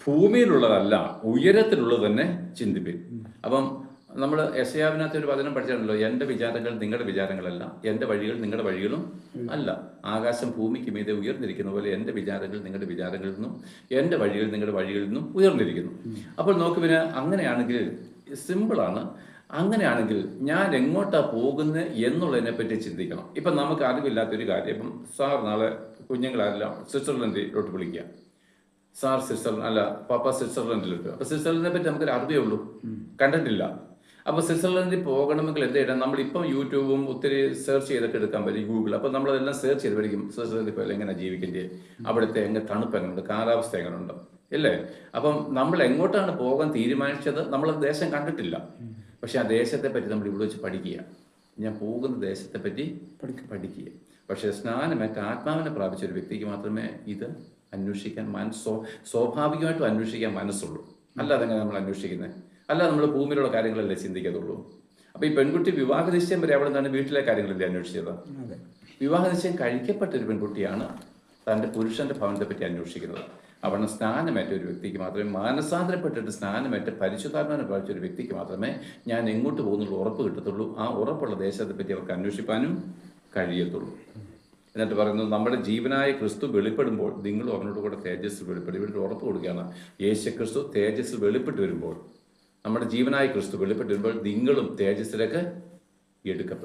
ഭൂമിയിലുള്ളതല്ല, ഉയരത്തിലുള്ളത് തന്നെ ചിന്തിപ്പിൻ. അപ്പം നമ്മൾ യെശയ്യാവിനകത്ത് ഒരു വചനം പഠിച്ചാണല്ലോ, എൻ്റെ വിചാരങ്ങൾ നിങ്ങളുടെ വിചാരങ്ങളല്ല, എൻ്റെ വഴികൾ നിങ്ങളുടെ വഴികളും അല്ല. ആകാശം ഭൂമിക്ക് മീതെ ഉയർന്നിരിക്കുന്ന പോലെ എൻ്റെ വിചാരങ്ങൾ നിങ്ങളുടെ വിചാരങ്ങളിൽ നിന്നും എൻ്റെ വഴികൾ നിങ്ങളുടെ വഴികളിൽ നിന്നും ഉയർന്നിരിക്കുന്നു. അപ്പോൾ നോക്ക്, പിന്നെ അങ്ങനെയാണെങ്കിൽ സിമ്പിളാണ്. അങ്ങനെയാണെങ്കിൽ ഞാൻ എങ്ങോട്ടാ പോകുന്നത് എന്നുള്ളതിനെ പറ്റി ചിന്തിക്കണം. ഇപ്പം നമുക്ക് അറിവില്ലാത്തൊരു കാര്യം, ഇപ്പം സാർ നാളെ കുഞ്ഞുങ്ങളെല്ലാം സ്വിറ്റ്സർലൻഡിലോട്ട് വിളിക്കുക. സാർ പപ്പ സ്വിറ്റ്സർലൻഡിലോട്ട്. അപ്പോൾ സ്വിറ്റ്സർലൻഡിനെ പറ്റി നമുക്കൊരു അറിവേ ഉള്ളൂ, കണ്ടിട്ടില്ല. അപ്പോൾ സ്വിറ്റ്സർലൻഡിൽ പോകണമെങ്കിൽ എന്ത് ചെയ്യണം? നമ്മളിപ്പം യൂട്യൂബും ഒത്തിരി സെർച്ച് ചെയ്തൊക്കെ എടുക്കാൻ പറ്റും, ഗൂഗിൾ. അപ്പോൾ നമ്മളതെല്ലാം സെർച്ച് ചെയ്ത് പഠിക്കും. സ്വിറ്റ്സർലൻഡിൽ പോയാൽ എങ്ങനെ ജീവിക്കേണ്ടത്, അവിടുത്തെ തണുപ്പ് എങ്ങനെയുണ്ട്, കാലാവസ്ഥ എങ്ങനെയുണ്ട്, അല്ലേ? അപ്പം നമ്മൾ എങ്ങോട്ടാണ് പോകാൻ തീരുമാനിച്ചത്, നമ്മൾ ദേശം കണ്ടിട്ടില്ല. പക്ഷെ ആ ദേശത്തെ പറ്റി നമ്മൾ ഇവിടെ വെച്ച് പഠിക്കുക. ഞാൻ പോകുന്ന ദേശത്തെ പറ്റി പഠിക്കുക. പക്ഷേ സ്നാനമേറ്റ ആത്മാവിനെ പ്രാപിച്ച ഒരു വ്യക്തിക്ക് മാത്രമേ ഇത് അന്വേഷിക്കാൻ സ്വാഭാവികമായിട്ടും അന്വേഷിക്കാൻ മനസ്സുള്ളൂ. അല്ലാതെ എങ്ങനെ നമ്മൾ അന്വേഷിക്കുന്നത്? അല്ലാതെ നമ്മൾ ഭൂമിയിലുള്ള കാര്യങ്ങളല്ലേ ചിന്തിക്കത്തുള്ളൂ. അപ്പോൾ ഈ പെൺകുട്ടി വിവാഹ നിശ്ചയം വരെ അവിടെ നിന്നാണ് വീട്ടിലെ കാര്യങ്ങളല്ലേ അന്വേഷിച്ചത്. വിവാഹ നിശ്ചയം കഴിക്കപ്പെട്ടൊരു പെൺകുട്ടിയാണ് തൻ്റെ പുരുഷന്റെ ഭവനത്തെ പറ്റി അന്വേഷിക്കുന്നത്. അവിടെ സ്നാനമേറ്റ ഒരു വ്യക്തിക്ക് മാത്രമേ, മാനസാന്തരപ്പെട്ടിട്ട് സ്നാനമേറ്റ പരിശുദ്ധാത്മാവിനെ പ്രാപിച്ച ഒരു വ്യക്തിക്ക് മാത്രമേ ഞാൻ എങ്ങോട്ട് പോകുന്നുള്ള ഉറപ്പ് കിട്ടത്തുള്ളൂ. ആ ഉറപ്പുള്ള ദേശത്തെ പറ്റി അവർക്ക് അന്വേഷിക്കാനും കഴിയത്തുള്ളൂ. എന്നിട്ട് പറയുന്നത്, നമ്മുടെ ജീവനായ ക്രിസ്തു വെളിപ്പെടുമ്പോൾ നിങ്ങളും അവനോട് കൂടെ തേജസ്സിൽ വെളിപ്പെടും. ഇവിടെ ഉറപ്പ് കൊടുക്കുകയാണ്, യേശു ക്രിസ്തു തേജസ്സിൽ വെളിപ്പെട്ട് വരുമ്പോൾ, നമ്മുടെ ജീവനായ ക്രിസ്തു വെളിപ്പെട്ട് വരുമ്പോൾ നിങ്ങളും തേജസ്സിലേക്ക് എടുക്കപ്പെടും.